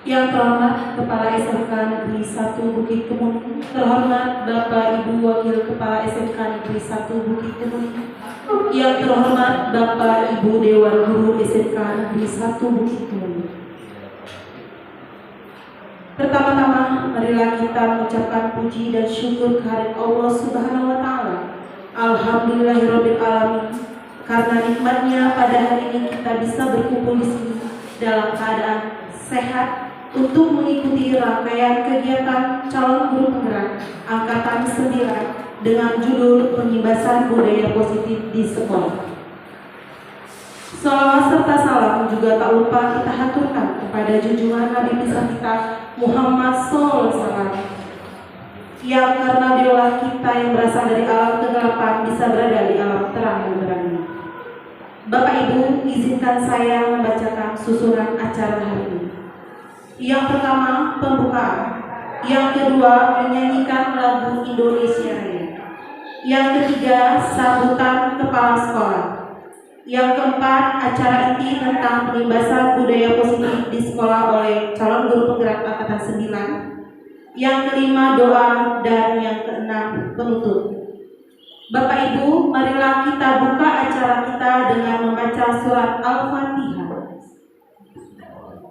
Yang terhormat Kepala SMK Negeri 1 Bukit Kemuning, terhormat Bapak Ibu Wakil Kepala SMK Negeri 1 Bukit Kemuning, yang terhormat Bapak Ibu Dewan Guru SMK Negeri 1 Bukit Kemuning. Pertama-tama, marilah kita mengucapkan puji dan syukur kehadirat Allah Subhanahu wa Ta'ala. Alhamdulillahirabbil alamin. Karena nikmatnya pada hari ini kita bisa berkumpul di sini dalam keadaan sehat untuk mengikuti rangkaian kegiatan calon guru penggerak angkatan 9 dengan judul Pengimbasan Budaya Positif di Sekolah. Salawat serta salam juga tak lupa kita haturkan kepada junjungan Nabi besar kita Muhammad SAW, yang karena beliaulah kita yang berasal dari alam kegelapan bisa berada di alam terang yang berani. Bapak Ibu, izinkan saya membacakan susunan acara hari ini. Yang pertama, pembukaan. Yang kedua, menyanyikan lagu Indonesia Raya. Yang ketiga, sambutan kepala sekolah. Yang keempat, acara inti tentang pengimbasan budaya positif di sekolah oleh calon guru penggerak angkatan 9. Yang kelima, doa, dan yang keenam, penutup. Bapak Ibu, marilah kita buka acara kita dengan membaca surat Al-Fatihah.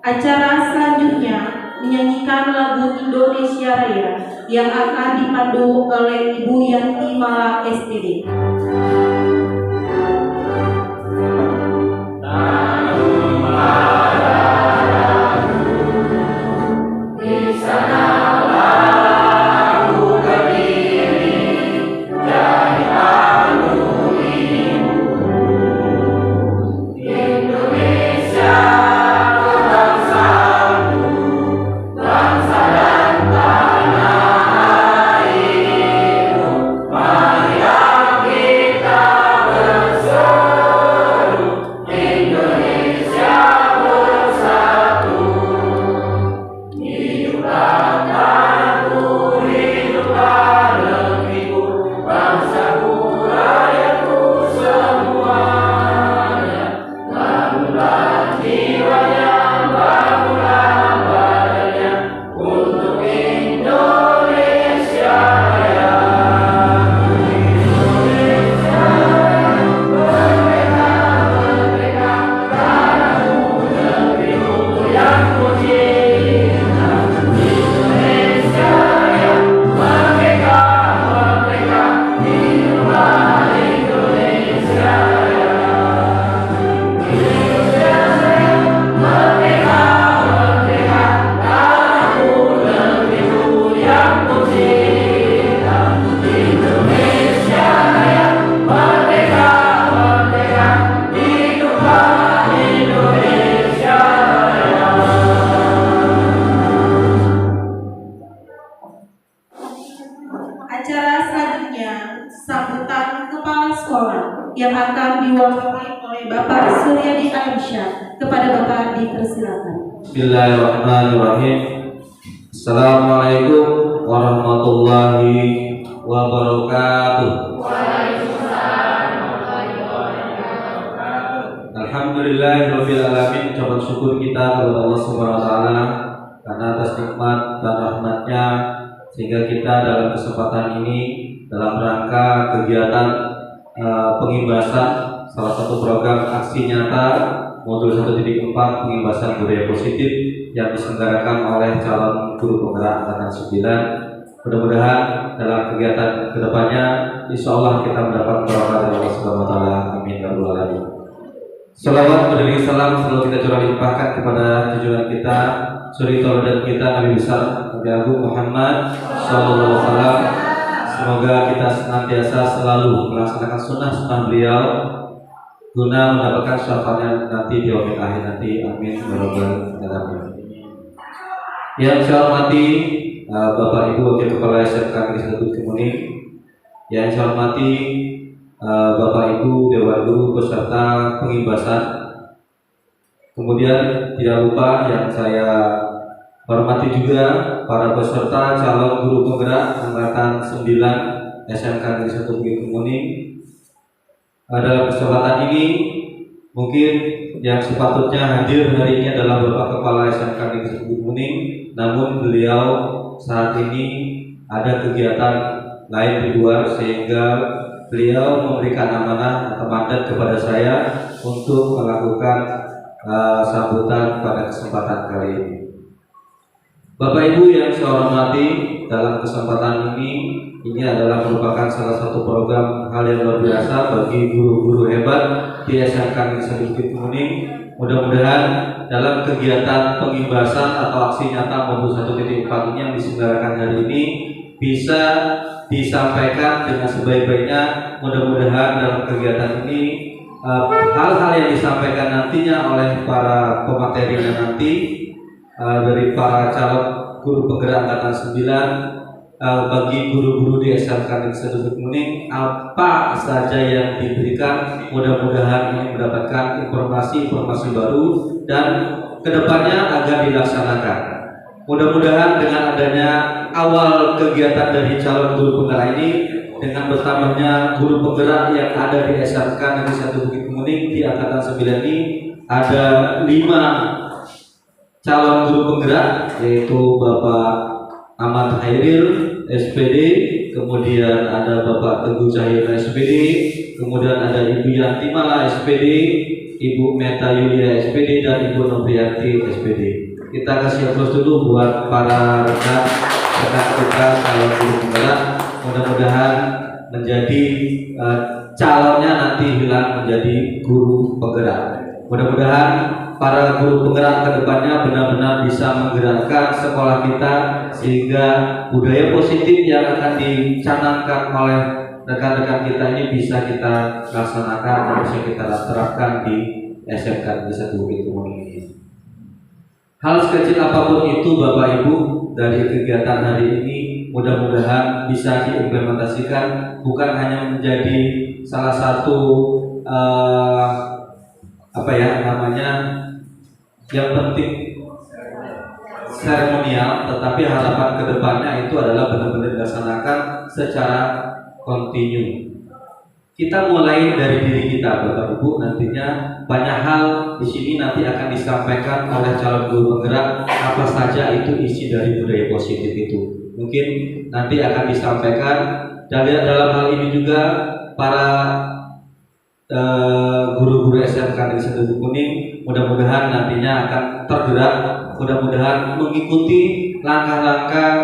Acara selanjutnya menyanyikan lagu Indonesia Raya yang akan dipandu oleh Ibu Yanti Mala STD. Bismillahirrahmanirrahim. Assalamualaikum warahmatullahi wabarakatuh. Alhamdulillahirabbil alamin. Ucapan syukur kita kepada Allah Subhanahu wa taala karena atas nikmat dan rahmatnya sehingga kita dalam kesempatan ini dalam rangka kegiatan pengimbasan salah satu program aksi nyata modul 1.4 pengimbasan budaya positif yang diselenggarakan oleh calon guru penggerak angkatan 9. Mudah-mudahan dalam kegiatan kedepannya insya Allah kita mendapat berkah dari Allah Subhanahu wa taala. Amin ya rabbal alamin. Salawat beriring salam selalu kita curah limpahkan kepada junjungan kita, suri tauladan kita Nabi besar Nabi Agung Muhammad sallallahu alaihi wasallam. Semoga kita senantiasa selalu melaksanakan sunnah beliau guna mendapatkan syafaatnya nanti di yaumil akhir nanti. Amin ya rabbal alamin. Yang saya hormati Bapak Ibu Wakil Kepala SMK Negeri 1 Bukit Kemuning, yang saya hormati Bapak Ibu Dewan Guru beserta pengimbasan, kemudian tidak lupa yang saya hormati juga para peserta calon guru penggerak angkatan 9 SMK Negeri 1 Bukit Kemuning. Dalam kesempatan ini Mungkin yang sepatutnya hadir hari ini adalah Bapak Kepala SMK Negeri Satu Bukit Kuning, namun beliau saat ini ada kegiatan lain di luar sehingga beliau memberikan amanah atau mandat kepada saya untuk melakukan sambutan pada kesempatan kali ini. Bapak Ibu yang saya hormati, dalam kesempatan ini adalah merupakan salah satu program hal yang luar biasa bagi guru-guru hebat di SMK Negeri Satu Bukit Kuning. Mudah-mudahan dalam kegiatan pengimbasan atau aksi nyata modul 1.4 ini yang diselenggarakan hari ini bisa disampaikan dengan sebaik-baiknya. Mudah-mudahan dalam kegiatan ini hal-hal yang disampaikan nantinya oleh para pematerinya nanti dari para calon guru penggerak angkatan 9 bagi guru-guru di SMK Negeri Satu Bukit Kuning, apa saja yang diberikan, mudah-mudahan ini mendapatkan informasi-informasi baru dan kedepannya agar dilaksanakan. Mudah-mudahan dengan adanya awal kegiatan dari calon guru penggerak ini, dengan bertambahnya guru penggerak yang ada di SMK Negeri Satu Bukit Kuning di angkatan 9 ini, ada 5 calon guru penggerak, yaitu Bapak Ahmad Hairil SPD, kemudian ada Bapak Teguh Cahyono SPD, kemudian ada Ibu Yanti Mala SPD, Ibu Meta Yulia SPD, dan Ibu Nobrianti SPD. Kita kasih aplaus dulu buat para rekan kita calon guru penggerak. Mudah-mudahan menjadi calonnya nanti hilang menjadi guru penggerak. Mudah-mudahan para guru penggerak kedepannya benar-benar bisa menggerakkan sekolah kita sehingga budaya positif yang akan dicanangkan oleh rekan-rekan kita ini bisa kita laksanakan dan bisa kita terapkan di SMK Negeri Satu Bukit Kuning ini. Hal sekecil apapun itu Bapak Ibu dari kegiatan hari ini mudah-mudahan bisa diimplementasikan, bukan hanya menjadi salah satu yang penting seremonial, tetapi harapan kedepannya itu adalah benar-benar dilaksanakan secara kontinu. Kita mulai dari diri kita, Bapak Ibu. Nantinya banyak hal di sini nanti akan disampaikan oleh calon guru penggerak, apa saja itu isi dari budaya positif itu. Mungkin nanti akan disampaikan. Dalam hal ini juga para guru-guru SMK Negeri Satu Bukit Kuning mudah-mudahan nantinya akan tergerak, mudah-mudahan mengikuti langkah-langkah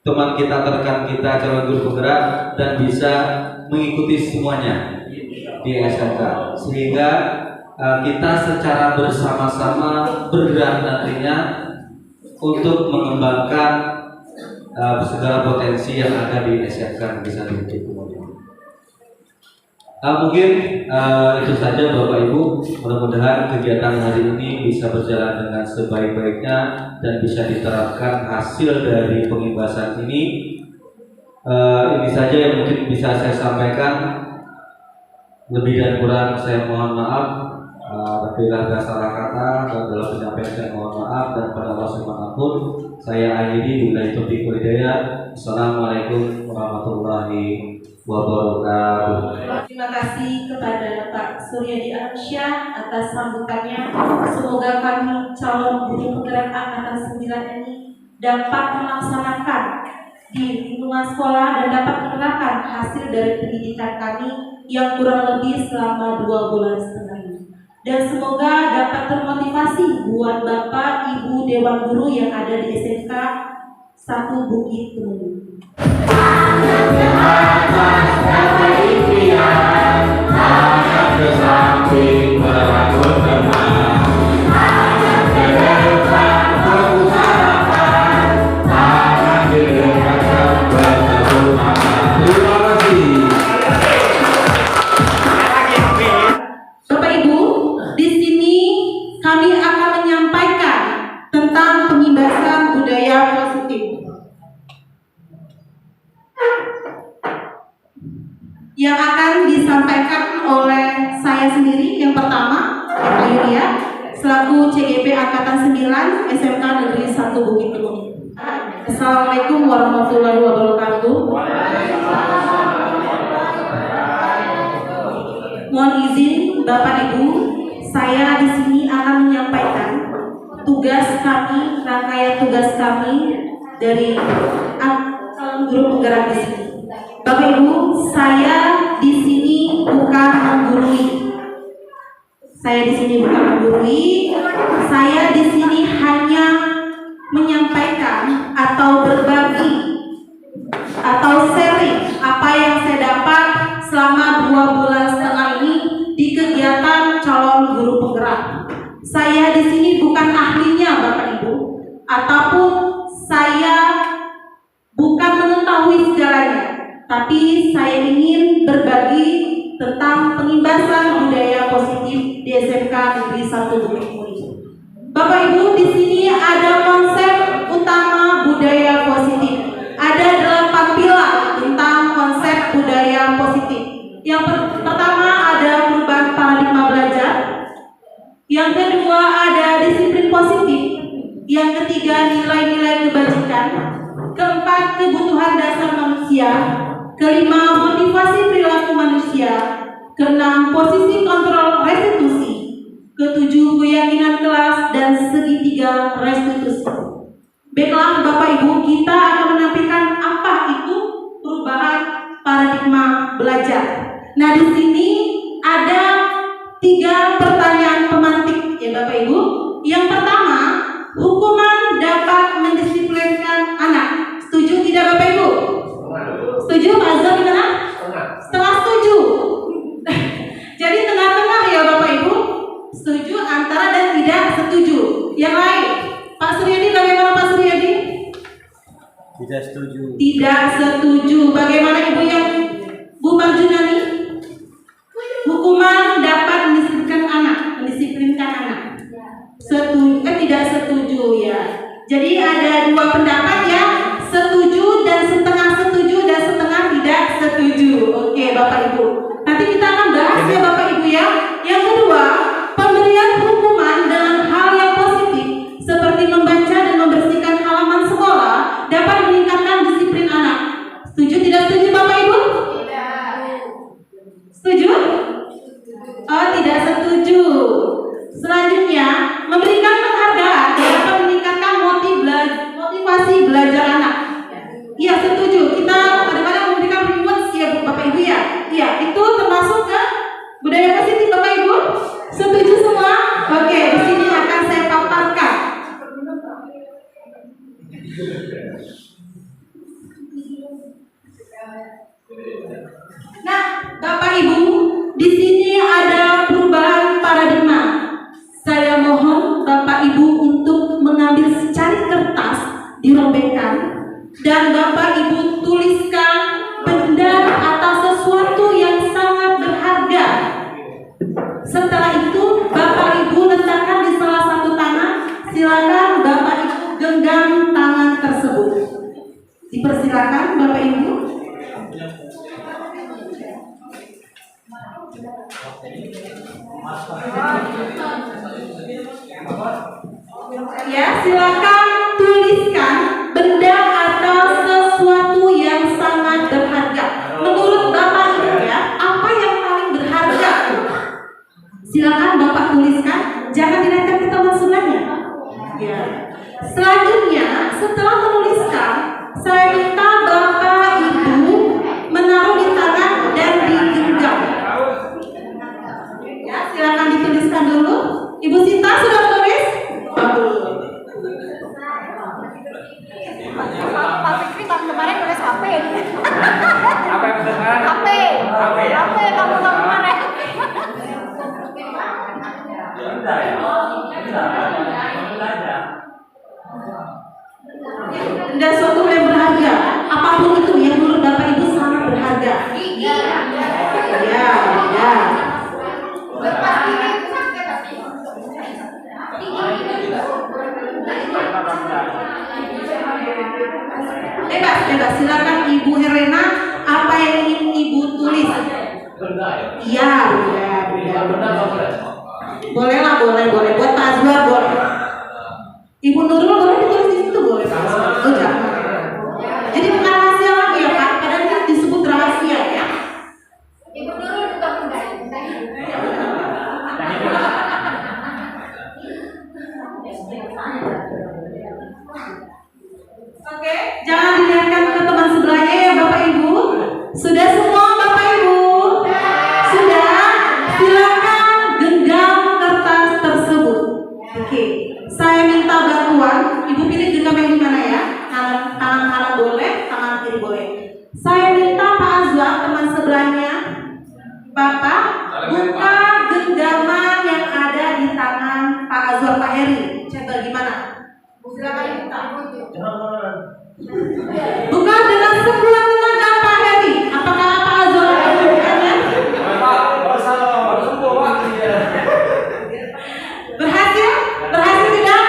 teman kita, rekan kita calon guru penggerak dan bisa mengikuti semuanya di SMK sehingga kita secara bersama-sama bergerak nantinya untuk mengembangkan segala potensi yang ada di SMK Negeri Satu Bukit Kuning. Mungkin itu saja Bapak Ibu. Mudah-mudahan kegiatan hari ini bisa berjalan dengan sebaik-baiknya dan bisa diterapkan hasil dari pengimbasan ini. Ini saja yang mungkin bisa saya sampaikan. Lebih dan kurang saya mohon maaf. Apabila ada salah kata dan dalam penyampaian saya mohon maaf, dan pada Allah subhanahu saya akhiri bila itu hidayah. Assalamualaikum warahmatullahi wabarakatuh. Terima kasih kepada Pak Suryadi Arsyah atas sambutannya. Semoga kami calon guru penggerak angkatan 9 ini dapat melaksanakan di lingkungan sekolah dan dapat menerapkan hasil dari pendidikan kami yang kurang lebih selama 2 bulan setengah ini. Dan semoga dapat termotivasi buat Bapak Ibu Dewan Guru yang ada di SMK 1 Bukit Kuning. Bapak Ibu, di sini kami akan menyampaikan tentang pengimbasan budaya positif yang akan disampaikan oleh saya sendiri. Yang pertama, Pak Yulia, selaku CGP Angkatan 9 SMK Negeri 1 Bukit Kuning. Assalamualaikum warahmatullahi wabarakatuh. Mohon izin Bapak Ibu saya di sini akan menyampaikan tugas kami, rangkaian tugas kami dari calon guru penggerak di sini. Bapak Ibu, saya di sini bukan menggurui. Saya di sini bukan menggurui. Saya di sini hanya menyampaikan atau berbagi atau sharing apa yang saya dapat selama 2,5 bulan ini di kegiatan calon guru penggerak. Saya di sini bukan ahlinya Bapak Ibu, ataupun saya bukan mengetahui segalanya, tapi saya ingin berbagi tentang pengimbasan budaya positif di SMK Negeri 1 Bukit Muri. Bapak Ibu, di sini ada konsep utama budaya positif. Ada 8 pilar tentang konsep budaya positif. Yang pertama ada perubahan paradigma belajar. Yang kedua ada disiplin positif. Yang ketiga nilai-nilai kebajikan. Keempat kebutuhan dasar manusia. Kelima motivasi perilaku manusia. Keenam posisi kontrol restitusi. Ketujuh keyakinan kelas dan segitiga restitusi. Baiklah Bapak Ibu, kita akan menampilkan apa itu perubahan paradigma belajar. Nah, di sini ada 3 pertanyaan pemantik ya Bapak Ibu. Yang pertama, hukuman dapat mendisiplinkan anak. Setuju tidak Bapak Ibu? Setuju? Pak Azhar gimana? Setengah setuju. Jadi tengah-tengah ya Bapak Ibu. Setuju antara dan tidak setuju. Yang lain, Pak Suryadi bagaimana Pak Suryadi? Tidak setuju. Tidak setuju. Bagaimana Ibu yang Bu Marjunani? Hukuman dapat mendisiplinkan anak. Setuju, tidak setuju ya. Jadi ada 2 pendapat ya, setuju dan setengah setuju dan setengah tidak setuju. Oke Bapak Ibu. Nanti kita akan bahas ya Bapak Ibu ya. Yang kedua, pemberian hukuman dengan hal yang positif seperti membaca dan membersihkan halaman sekolah dapat meningkatkan disiplin anak. Setuju tidak setuju Bapak Ibu? Tidak. Setuju? Oh, tidak setuju. Selanjutnya, memberikan penghargaan dapat meningkatkan motivasi belajar anak. Iya, setuju. Kita kadang-kadang memberikan rewards ya Bapak Ibu ya. Iya, itu termasuk ke budaya positif Bapak Ibu? Setuju semua? Oke, di sini akan saya paparkan. Nah, Bapak Ibu, di sini ada perubahan paradigma. Saya mohon Bapak Ibu untuk mengambil secari kertas, dirobekkan, dan Bapak Ibu tuliskan benda atau sesuatu yang sangat berharga. Setelah itu Bapak Ibu letakkan di salah satu tangan. Silakan Bapak Ibu genggam tangan tersebut. Dipersilakan Bapak Ibu. Ya, silakan tuliskan benda atau sesuatu yang sangat berharga. Menurut Bapak Ibu ya, apa yang paling berharga? Silakan Bapak tuliskan, jangan dinaikkan ke teman sebelahnya. Ya. Selanjutnya, setelah menuliskan, saya minta Bapak Ibu menaruh di tangan dan digenggam. Ya, silakan dituliskan dulu. Ibu Sinta sudah menulis? Pak Fikri tahun kemarin nulis HP. Apa yang sekarang? HP kamu tahun kemarin. Dan suatu yang berharga, apapun itu yang menurut Bapak Ibu sangat berharga. Ya. Bebas, silakan Ibu Herena, apa yang ingin Ibu tulis? Iya, boleh lah, boleh. Buat Pak Azwar boleh. Ibu Nurul boleh ditulis di situ boleh. Oh jangan. Jadi bukan rahasia lagi ya Pak, padahal ini disebut rahasia ya. Ibu Nurul juga enggak. Oke, jangan dilihatkan ke teman sebelahnya ya Bapak Ibu. Sudah semua Bapak Ibu? Sudah? Silakan genggam kertas tersebut. Oke, saya minta bantuan. Ibu pilih genggam yang dimana ya? Tangan kanan boleh, tangan kiri boleh. Saya minta Pak Azwar, teman sebelahnya, Bapak buka genggaman yang ada di tangan Pak Azwar Pak Heri. Coba gimana? Silakan dibuka. Buka dengan sekuat tenaga Pak Heri. Apakah Pak Azwar akan membukanya? Berhasil? Berhasil tidak?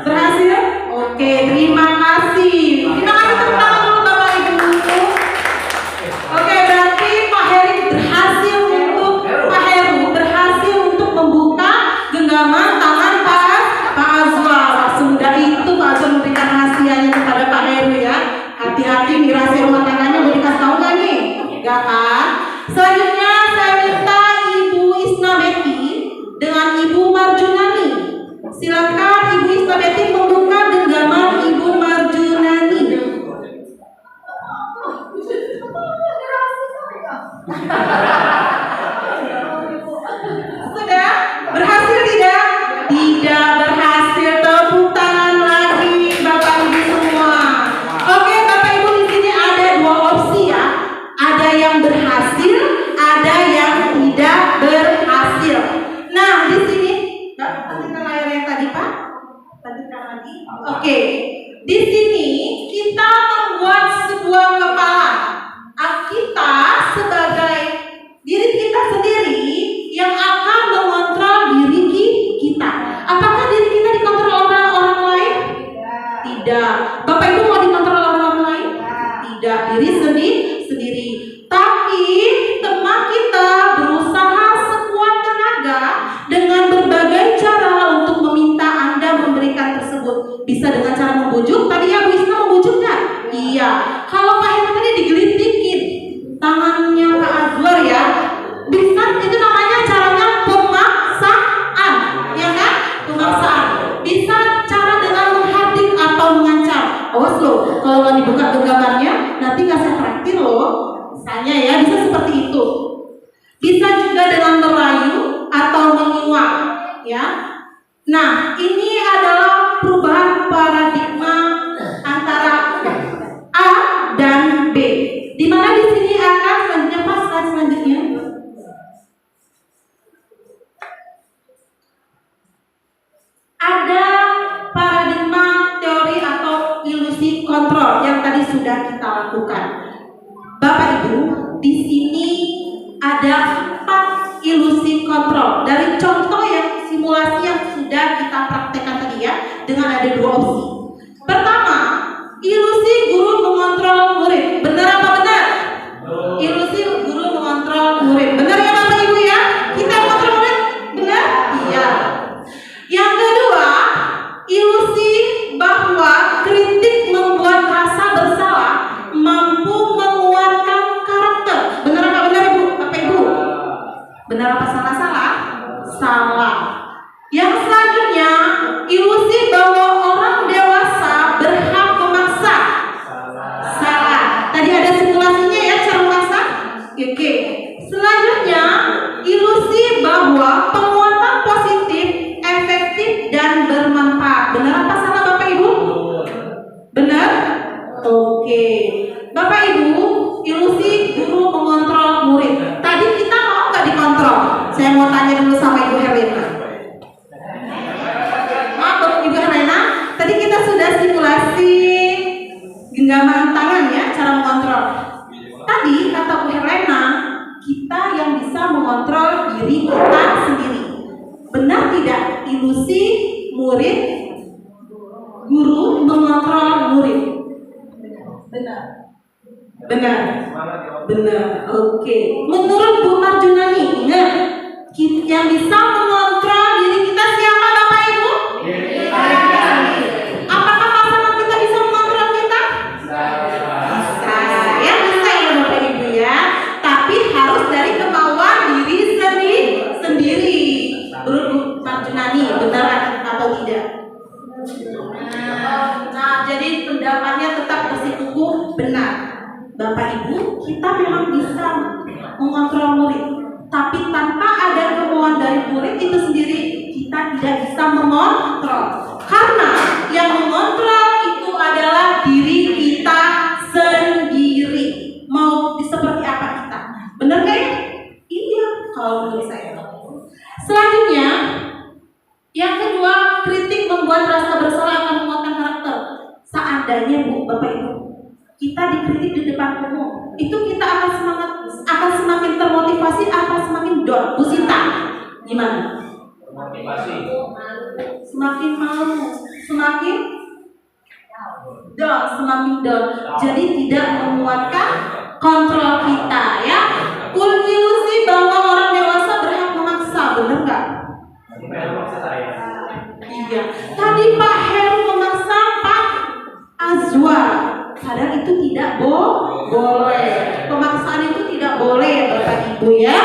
Berhasil? Oke, terima kasih. Terima kasih tepuk tangan dulu Bapak Ibu. Oke, berarti Pak Heri berhasil untuk membuka genggaman tangan Pak Azwar. Semudah itu Pak Azwar memberikan rahasianya kepada Pak Heru ya. Hati-hati nih rahasia rumah tangganya mau dikasih tahu nggak nih? Enggak kan? Selanjutnya saya minta Ibu Isna Betty dengan Ibu Marjunani. Silakan Ibu Isna Betty membuka genggaman Ibu Marjunani. Sudah? Berhasil tidak? Tidak berhasil. Tepuk tangan lagi Bapak Ibu semua. Oke Bapak Ibu, di sini ada dua opsi ya. Ada yang berhasil, ada yang tidak berhasil. Nah di sini, pastikan layar yang tadi Pak. Pastikan lagi. Oke. Di sini kita membuat sebuah kepala. Kita sebagai diri kita sendiri yang akan mengontrol diri kita. Apakah diri kita dikontrol oleh orang lain? Tidak. Bapak Ibu mau dikontrol oleh orang lain? Tidak. Diri sendiri. Tapi teman kita berusaha sekuat tenaga dengan berbagai cara untuk meminta Anda memberikan tersebut. Bisa dengan cara membujuk. Tadi ya Bu Isna membujuk nggak? Iya. Kalau Pak Heru tadi digelitikin tangannya Pak Azwar ya, bisa, itu namanya caranya pemaksaan, ya kan? Pemaksaan. Bisa cara dengan menghardik atau mengancam. Awas loh, kalau nggak dibuka genggamannya, nanti kasih traktir loh. Misalnya ya, bisa seperti itu. Bisa juga dengan merayu atau menyiwak, ya. Nah, ini adalah perubahan paradigma antara A dan B. Di mana di sini akan selanjutnya Pak, slide selanjutnya. Ada paradigma teori atau ilusi kontrol yang tadi sudah kita lakukan. Bapak Ibu, di sini ada 4 ilusi kontrol dari contoh yang simulasi yang sudah kita praktekkan tadi ya, dengan ada 2 opsi. Pertama, ilusi guru mengontrol murid. Benar apa benar? Ilusi guru mengontrol murid. Benar ya Bapak Ibu ya? Kita mengontrol murid? Benar? Iya. Yang kedua, ilusi bahwa kritik membuat rasa bersalah mampu menguatkan karakter. Benar apa benar Ibu? Bapak Ibu? Benar apa salah? Salah. Yang selanjutnya, ilusi bahwa orang dewasa berhak memaksa. Salah. Tadi ada simulasinya ya cara memaksa. Oke. Selanjutnya, ilusi bahwa penguatan positif, efektif dan bermanfaat. Benar apa salah Bapak Ibu? Benar? Oke. Bapak Ibu, ilusi guru mengontrol murid. Tadi kita mau nggak dikontrol? Saya mau tanya dulu sama Ibu Herlina. Maaf Ibu Herlina, tadi kita sudah simulasi genggaman tangan ya, cara mengontrol. Tadi kata Bu Herlina, kita yang bisa mengontrol diri kita sendiri. Benar tidak ilusi murid guru mengontrol murid? Benar. Benar. Benar. Oke. Menurut Bu Marjunani, ingat yang bisa mengontrol diri kita siapa Bapak Ibu? Apakah pasangan kita bisa mengontrol kita? Bisa. Ya bisa ya Bapak Ibu ya. Tapi harus dari kemauan diri sendiri. Menurut Bu Marjunani, benar atau tidak? Nah, jadi pendapatnya tetap Bapak Ibu, kita memang bisa mengontrol murid, tapi tanpa ada kemauan dari murid itu sendiri, kita tidak bisa mengontrol. Karena yang mengontrol itu adalah diri kita sendiri. Mau seperti apa kita? Benar gak ya? Iya, kalau menurut saya. Selanjutnya, yang kedua, kritik membuat rasa bersalah akan menguatkan karakter. Seandainya Bapak Ibu, kita dikritik di depan umum, itu kita akan semakin termotivasi, akan semakin down. Bu Sinta, gimana? Motivasi. Semakin malu, semakin down. Jadi tidak menguatkan kontrol kita, ya. Ilusi bahwa orang dewasa berhak memaksa, benar nggak? Iya. Tadi Pak Heru memaksa Pak Azwa. Padahal itu tidak boleh. Pemaksaan itu tidak boleh ya Bapak Ibu ya.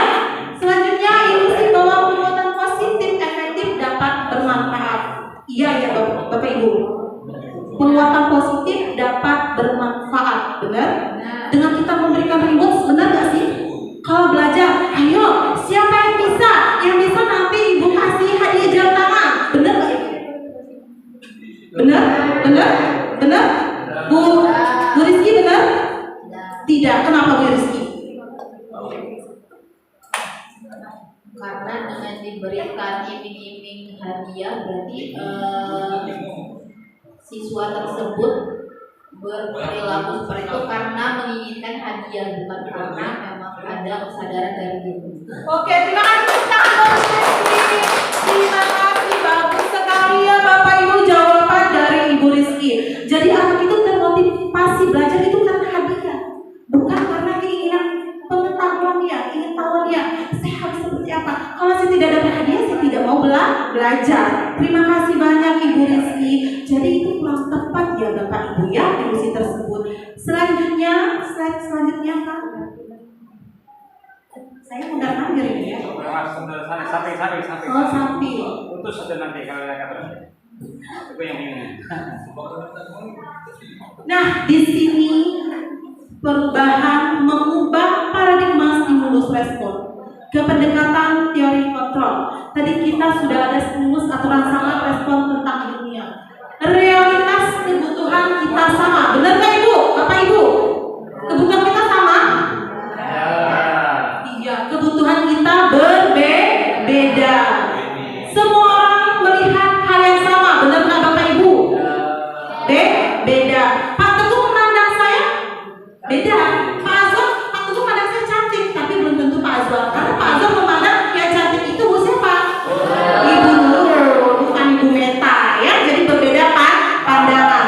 Selanjutnya ilusi bahwa perbuatan positif efektif dapat bermanfaat. Iya ya Bapak Ibu. Penguatan positif dapat bermanfaat, benar? Dengan kita memberikan reward, benar nggak sih? Kalau belajar, ayo siapa yang bisa? Yang bisa nanti Ibu kasih hadiah jam tangan, benar nggak? Benar? Bu Rizky benar? Tidak. Kenapa Bu Rizky? Karena dengan diberikan iming-iming hadiah berarti siswa tersebut berperilaku seperti itu karena menginginkan hadiah, bukan karena memang ada kesadaran dari diri. Oke, terima kasih terima kasih, bagus sekali ya Bapak Ibu jawaban dari Ibu Rizky. Jadi anak itu termotivasi belajar itu karena hadiah, bukan karena keinginan pengetahuan dia, ingin tahu dia saya harus seperti apa. Kalau saya tidak dapat hadiah, saya tidak mau belajar. Terima kasih banyak Ibu Rizky. Jadi itu kurang tepat ya Bapak Ibu ya ilusi tersebut. Selanjutnya, slide selanjutnya Pak. Saya udah ngambil ini ya. Sampai. Oh sampai. Putus saja nanti kalau ada kata. Itu yang ini. Nah di sini perubahan mengubah paradigma stimulus respon ke pendekatan teori kontrol. Tadi kita sudah ada stimulus atau rangsangan respon tentang dunia. Realitas kebutuhan kita sama, benar nggak Ibu, Bapak Ibu? Kebutuhan kita sama? Iya, kebutuhan kita berbeda. Semua orang melihat hal yang sama, benar nggak Bapak Ibu? Beda. Pak Teguh memandang saya beda. Pak Teguh memandang saya cantik, tapi belum tentu Pak Azwar. Karena Pak Azwar memandang yang cantik itu Bu siapa? Ibu Nurul, bukan Ibu Meta ya. Jadi berbeda pandangan.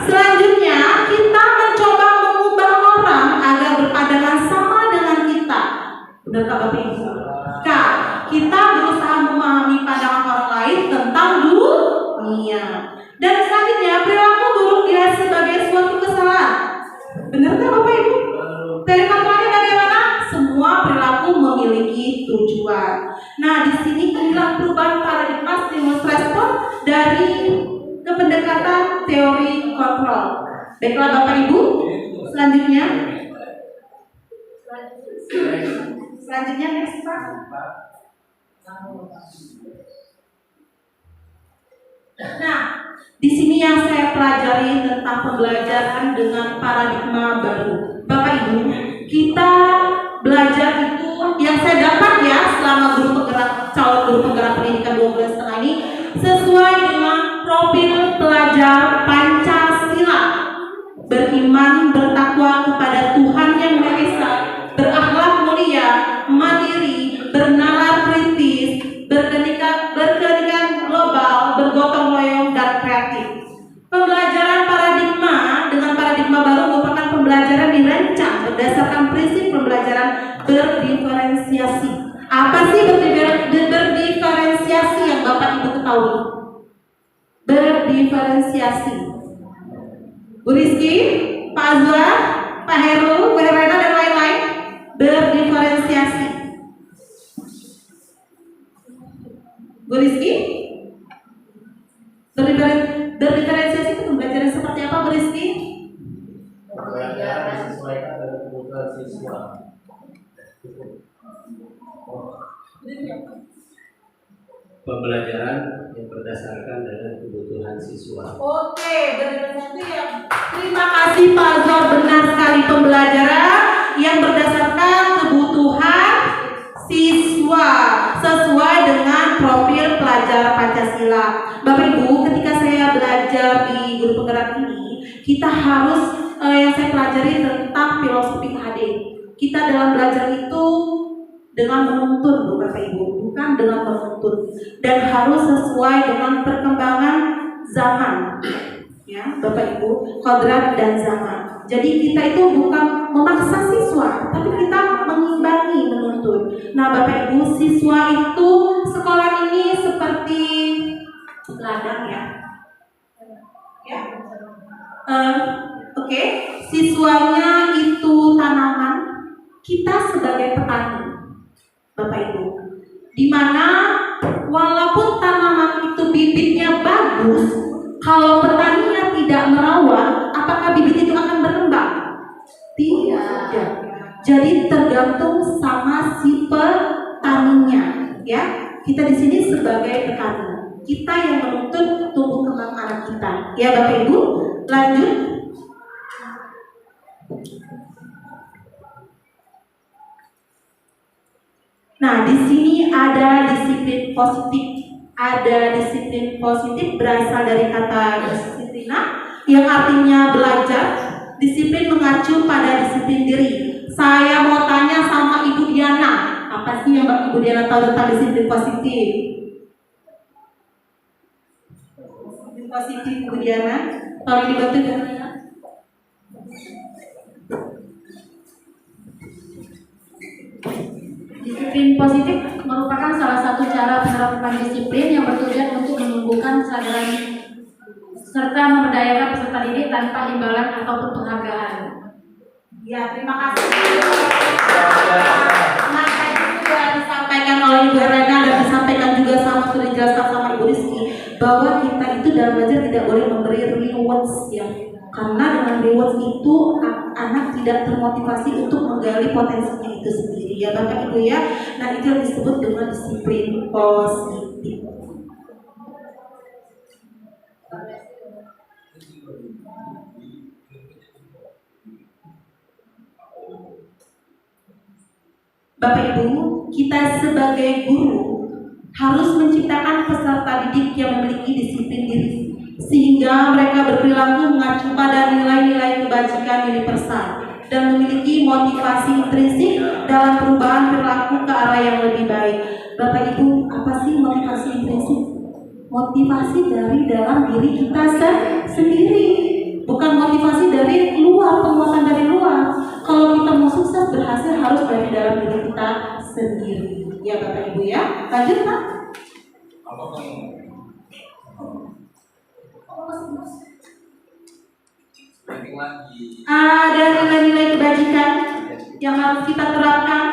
Selanjutnya kita mencoba mengubah orang agar berpandangan sama dengan kita. Benar nggak Bapak Ibu? Kita berusaha memahami pandangan orang lain tentang dunia. Dan selanjutnya perilaku buruk dilihat sebagai suatu kesalahan. Benar nggak Bapak Ibu? Dari kontrolnya bagaimana? Semua perilaku memiliki tujuan. Nah di sini inilah perubahan paradigma stimulus respon dari kependekatan teori kontrol. Baiklah Bapak Ibu, selanjutnya next Pak. Nah, di sini yang saya pelajari tentang pembelajaran dengan paradigma baru. Bapak Ibu, kita belajar itu yang saya dapat ya selama calon guru penggerak pendidikan 2 bulan setengah ini sesuai dengan profil pelajar Pancasila. Beriman, bertakwa kepada Tuhan Yang Maha Esa, berakhlak mulia, mandiri, bernalar kritis, berkeadilan global, bergotong royong dan kreatif. Pembelajaran paradigma dengan paradigma baru merupakan pembelajaran dirancang berdasarkan prinsip pembelajaran berdiferensiasi. Apa sih berdiferensiasi yang Bapak Ibu ketahui? Berdiferensiasi. Bu Rizky, Pak Azwar, Pak Heru, Bu Herena dan lain-lain. Berdiferensiasi. Bu Rizky? Berdiferensiasi itu pembelajaran seperti apa Bu Rizky? Pembelajaran sesuai siswa. Pembelajaran yang berdasarkan dengan kebutuhan siswa. Oke, berdasarkan itu ya. Terima kasih Pak Zor, benar sekali, pembelajaran yang berdasarkan kebutuhan siswa sesuai dengan profil pelajar Pancasila. Bapak Ibu, ketika saya belajar di guru penggerak ini, kita harus yang saya pelajari tentang filosofi KHD. Kita dalam belajar itu dengan menuntun, Bapak Ibu, bukan dengan menuntun, dan harus sesuai dengan perkembangan zaman, ya Bapak Ibu, kodrat dan zaman. Jadi kita itu bukan memaksa siswa, tapi kita mengimbangi, menuntun. Nah Bapak Ibu, siswa itu sekolah ini seperti ladang ya. Oke, siswanya itu tanaman, kita sebagai petani, Bapak Ibu, dimana walaupun tanaman itu bibitnya bagus, kalau petaninya tidak merawat, apakah bibit itu akan berkembang? Tidak. Jadi tergantung sama si petaninya, ya. Kita di sini sebagai petani, kita yang menuntut tumbuh kembang anak kita, ya Bapak Ibu. Lanjut. Nah, di sini ada disiplin positif. Ada disiplin positif berasal dari kata disiplina yang artinya belajar. Disiplin mengacu pada disiplin diri. Saya mau tanya sama Ibu Diana, apa sih yang Ibu Diana tahu tentang disiplin positif? Disiplin positif Ibu Diana, tolong dibantu dengan Disiplin positif merupakan salah satu cara penerapan disiplin yang bertujuan untuk menumbuhkan kesadaran serta memberdayakan peserta didik tanpa imbalan ataupun penghargaan. Ya, terima kasih. Nah, tadi sudah disampaikan oleh Ibu Erlena dan disampaikan juga sudah dijelaskan sama Ibu Rizky bahwa kita itu dalam belajar tidak boleh memberi rewards ya. Karena dengan rewards itu anak tidak termotivasi untuk menggali potensinya itu sendiri ya Bapak Ibu ya. Nah itu yang disebut dengan disiplin positif. Bapak Ibu, kita sebagai guru harus menciptakan peserta didik yang memiliki disiplin diri sehingga mereka berperilaku mengacu pada nilai-nilai kebajikan universal dan memiliki motivasi intrinsik dalam perubahan perilaku ke arah yang lebih baik. Bapak Ibu, apa sih motivasi intrinsik? Motivasi dari dalam diri kita sendiri, bukan motivasi dari luar, penguatan dari luar. Kalau kita mau sukses berhasil harus dari dalam diri kita sendiri. Ya Bapak Ibu ya, lanjut Pak. Ada nilai-nilai kebajikan yang harus kita terapkan.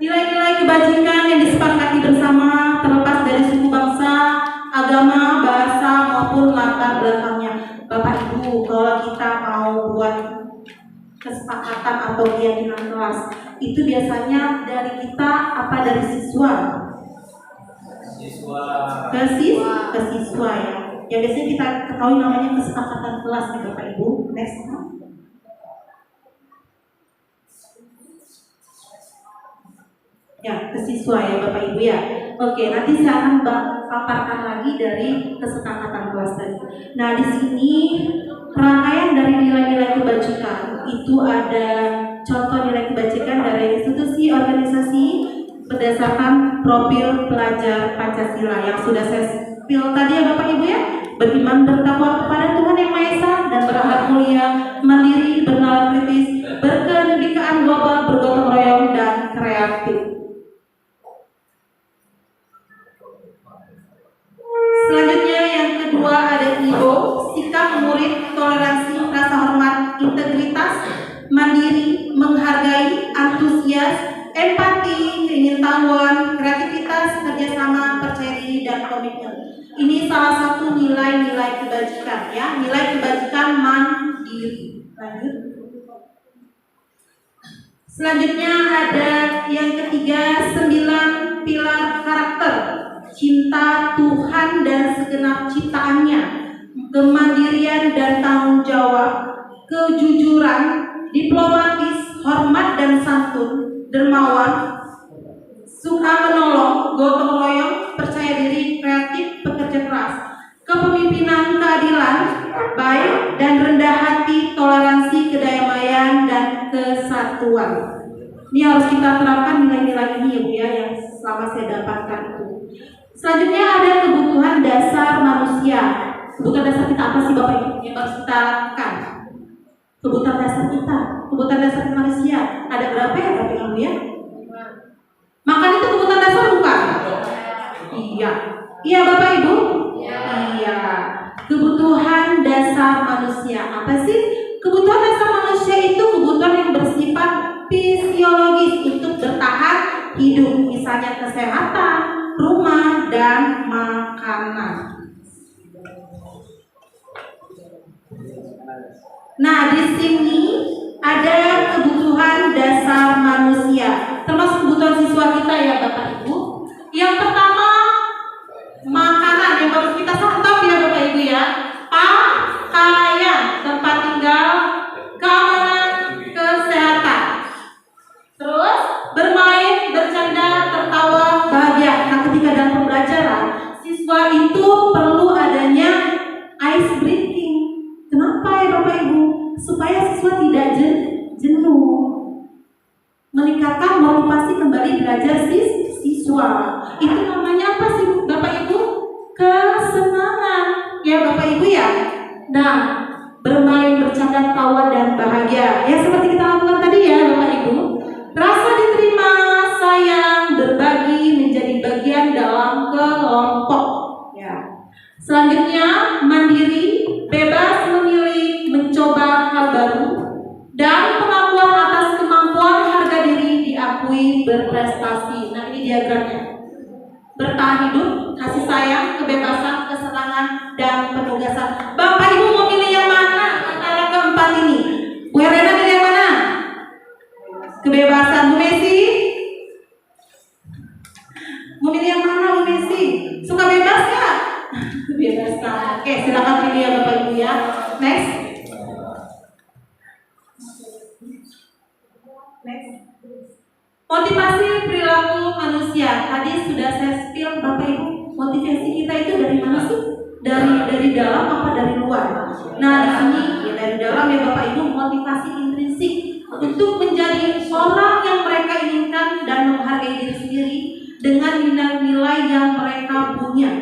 Nilai-nilai kebajikan yang disepakati bersama terlepas dari suku bangsa, agama, bahasa maupun latar belakangnya. Bapak Ibu, kalau kita mau buat kesepakatan atau keyakinan kelas, itu biasanya dari kita apa dari siswa? Ke siswa ya. Ya biasanya kita ketahui namanya kesepakatan kelas nih Bapak Ibu. Next. Ya, ke siswa ya Bapak Ibu ya. Oke, nanti saya akan paparkan lagi dari kesepakatan kelas tadi. Nah, di sini rangkaian dari nilai-nilai kebajikan itu ada contoh nilai kebajikan dari institusi organisasi berdasarkan profil pelajar Pancasila yang sudah saya spill tadi ya Bapak Ibu ya. Beriman bertakwa kepada Tuhan Yang Maha Esa dan berakhlak mulia, mandiri, bernalar kritis, berkenegaraan global, bergotong royong dan kreatif. Selanjutnya yang kedua ada IO, sikap murid, toleransi, rasa hormat, integritas, mandiri, menghargai, antusias, empati, keingin-tahuan, kreativitas, kerjasama, percaya diri, dan komitmen. Ini salah satu nilai-nilai kebajikan ya, nilai kebajikan mandiri. Lanjut. Selanjutnya ada yang ketiga, 9 pilar karakter. Cinta Tuhan dan segenap ciptaannya, kemandirian dan tanggung jawab, kejujuran, diplomatis, hormat dan santun, dermawan, suka menolong, gotong royong, percaya diri, kreatif, pekerja keras, kepemimpinan, keadilan, baik dan rendah hati, toleransi, kedamaian dan kesatuan. Ini harus kita terapkan nilai-nilai ini ya Bu ya, yang selama saya dapatkan itu. Selanjutnya ada kebutuhan dasar manusia. Kebutuhan dasar kita apa sih Bapak Ibu yang harus kita lakukan? Kebutuhan dasar kita, kebutuhan dasar manusia. Ada berapa ya Bapak Ibu ya? Makan itu kebutuhan dasar bukan? Iya. Iya Bapak Ibu? Iya. Kebutuhan dasar manusia. Apa sih? Kebutuhan dasar manusia itu kebutuhan yang bersifat fisiologis untuk bertahan hidup. Misalnya kesehatan, rumah, dan makanan. Nah, di sini ada kebutuhan dasar manusia, termasuk kebutuhan siswa kita ya Bapak Ibu. Yang pertama, makanan yang harus kita santap ya Bapak Ibu ya. Pakaian, tempat tinggal, keamanan, kesehatan. Terus bermain, bercanda, tertawa, bahagia. Nah, ketika dalam pembelajaran, siswa itu perlu adanya ice breaking. Kenapa ya Bapak Ibu? Supaya siswa tidak jenuh. Meningkatkan motivasi kembali belajar siswa. Itu namanya apa sih Bapak Ibu? Kesenangan. Ya Bapak Ibu ya. Nah, bermain, bercanda, tawa dan bahagia. Ya seperti kita lakukan tadi ya Bapak Ibu. Rasa diterima, sayang, berbagi menjadi bagian dalam kelompok. Ya. Selanjutnya mandiri, bebas memilih, mencoba hal baru, dan pengakuan atas kemampuan harga diri diakui berprestasi. Nah ini diagramnya. Bertahan hidup, kasih sayang, kebebasan, kesenangan, dan penugasan. Bapak Ibu mau pilih yang mana antara keempat ini? Bu Herena pilih yang mana? Kebebasan. Bu Messi? Mau pilih yang mana Bu Messi? Suka bebas ya? Kebebasan. Oke, silakan pilih ya Bapak Ibu ya. Next. Motivasi perilaku manusia. Tadi sudah saya spill Bapak Ibu. Motivasi kita itu dari mana sih? Dari dalam apa dari luar? Nah di sini ya dari dalam ya Bapak Ibu, motivasi intrinsik untuk menjadi orang yang mereka inginkan dan menghargai diri sendiri dengan nilai-nilai yang mereka punya.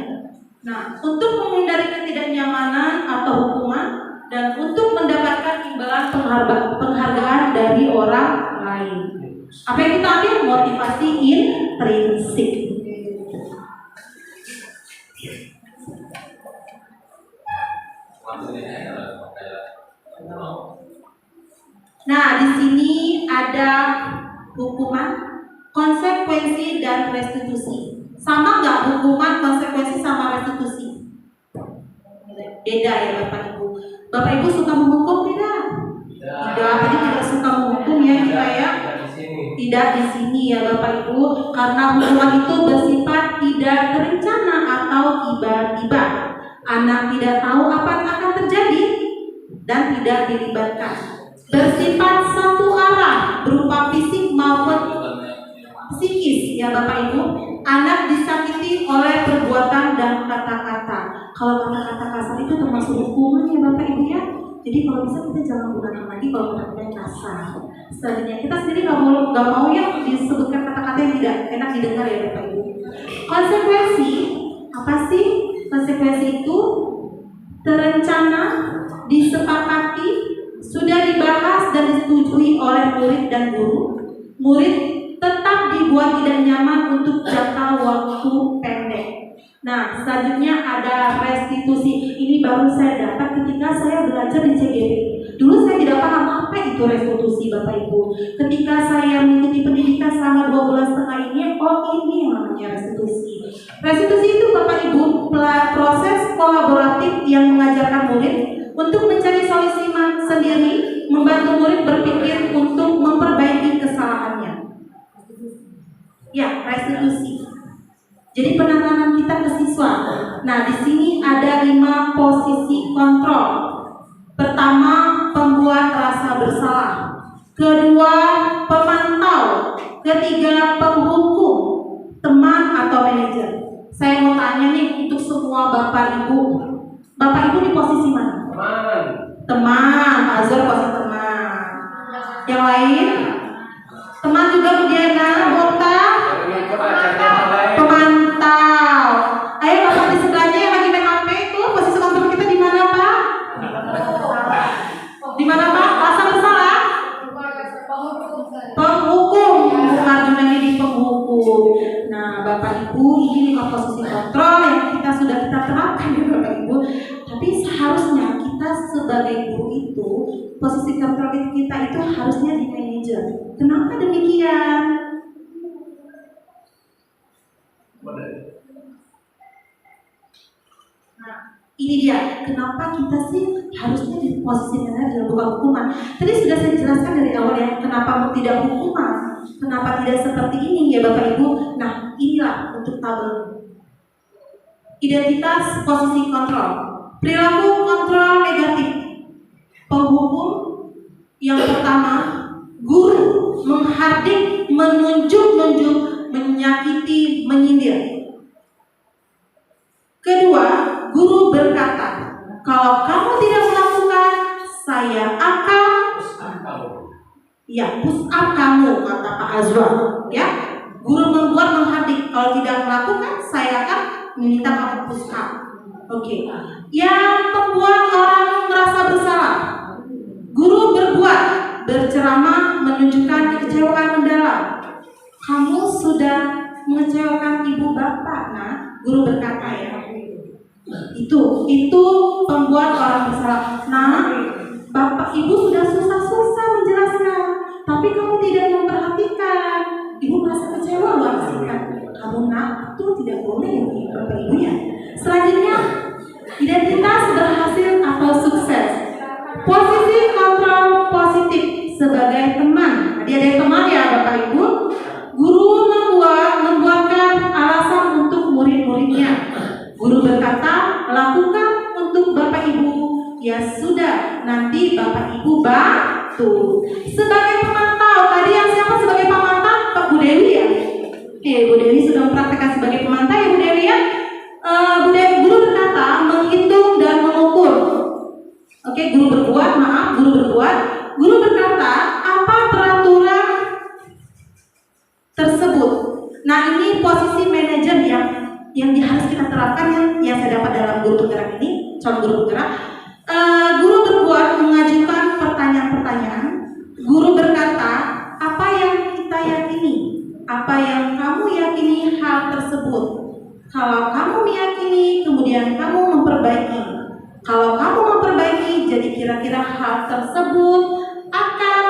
Nah, untuk menghindari ketidaknyamanan atau hukuman dan untuk mendapatkan imbalan penghargaan dari orang lain. Apa yang kita ambil? Motivasi intrinsik. Nah, di sini ada hukuman, konsekuensi, dan restitusi. Sama nggak hukuman, konsekuensi, sama restitusi? Beda ya Bapak Ibu. Bapak Ibu suka menghukum tidak? Tidak, jadi tidak suka menghukum ya kita ya. Tidak di sini ya Bapak Ibu, karena hukuman itu bersifat tidak terencana atau tiba-tiba. Anak tidak tahu apa yang akan terjadi dan tidak dilibatkan. Bersifat satu arah, berupa fisik maupun psikis ya Bapak Ibu. Anak disakiti oleh perbuatan dan kata-kata. Kalau kata-kata kasar itu termasuk hukuman ya Bapak Ibu ya. Jadi kalau bisa kita jangan gunakan lagi kalau kata-kata kasar. Selanjutnya kita sendiri nggak mau ya disebutkan kata-kata yang tidak enak didengar ya Bapak Ibu. Konsekuensi apa sih? Konsekuensi itu terencana, disepakati, sudah dibahas dan disetujui oleh murid dan guru. Murid tetap dibuat tidak nyaman untuk jangka waktu pendek. Nah, selanjutnya ada restitusi. Ini baru saya dapat ketika saya belajar di CGP. Dulu saya tidak paham apa itu restitusi Bapak Ibu. Ketika saya mengikuti pendidikan selama 2 bulan setengah ini, oh ini yang namanya restitusi. Restitusi itu Bapak Ibu proses kolaboratif yang mengajarkan murid untuk mencari solusi sendiri, membantu murid berpikir untuk memperbaiki kesalahan Ya, restitusi. Jadi penanganan kita ke siswa. Nah, di sini ada 5 posisi kontrol. Pertama, pembuat rasa bersalah. Kedua, pemantau. Ketiga, penghukum, teman atau manajer. Saya mau tanya nih untuk semua Bapak Ibu. Bapak Ibu di posisi mana? Teman, Pak Azhar posisi teman. Yang lain? Teman juga Bu Diana, Bu Okta? Pemantau. Ayo Bapak di sebelahnya yang lagi main HP itu, posisi kontrol kita di mana Pak? Di mana Pak? Rasa bersalah? Penghukum. Bukan Junani di penghukum. Nah Bapak Ibu, ini 5 posisi kontrol yang kita terapkan ya Bapak Ibu. Tapi seharusnya kita sebagai guru itu, posisi kontrol kita itu harusnya di manajer. Kenapa demikian? Nah, ini dia. Kenapa kita sih harusnya di posisi manajer bukan hukuman? Tadi sudah saya jelaskan dari awal ya, kenapa tidak hukuman, kenapa tidak seperti ini ya Bapak Ibu. Nah, inilah untuk tabel. Identitas posisi kontrol. Perilaku kontrol negatif. Penghukum yang pertama, guru menghardik, menunjuk-nunjuk, menyakiti, menyindir. Kedua, guru berkata, kalau kamu tidak melakukan, saya akan push up kamu, kata Pak Azwar. Ya, guru membuat menghardik, kalau tidak melakukan, saya akan meminta kamu push up. Oke. Yang membuat orang merasa bersalah, guru berbuat, berceramah, menunjukkan kekecewaan mendalam. Kamu sudah mengecewakan ibu bapak, nah, guru berkata ya. Itu pembuat orang bersalah. Nah, bapak ibu sudah susah-susah menjelaskan, tapi kamu tidak memperhatikan. Ibu merasa kecewa luar biasa. Kamu nak, itu tidak boleh ya bapak ibu ya. Selanjutnya, identitas berhasil atau sukses. Posisi kontrol positif sebagai teman. Jadi ada teman ya Bapak Ibu. Guru membuatkan alasan untuk murid-muridnya. Guru berkata, lakukan untuk Bapak Ibu. Ya sudah, nanti Bapak Ibu bantu. Sebagai pemantau, tadi yang siapa sebagai pemantau? Pak Bu Dewi ya? Bu Dewi sudah mempraktekkan sebagai pemantau ya Bu Dewi ya? Guru berkata, menghitung dan mengukur. Oke, guru berbuat. Guru berkata, apa peraturan tersebut? Nah, ini posisi manajer yang harus kita terapkan yang saya dapat dalam guru penggerak ini, calon guru penggerak. Guru berbuat, mengajukan pertanyaan-pertanyaan. Guru berkata, apa yang kita yakini? Apa yang kamu yakini hal tersebut? Kalau kamu meyakini, kemudian kamu memperbaiki. Kalau kamu memperbaiki, jadi kira-kira hal tersebut akan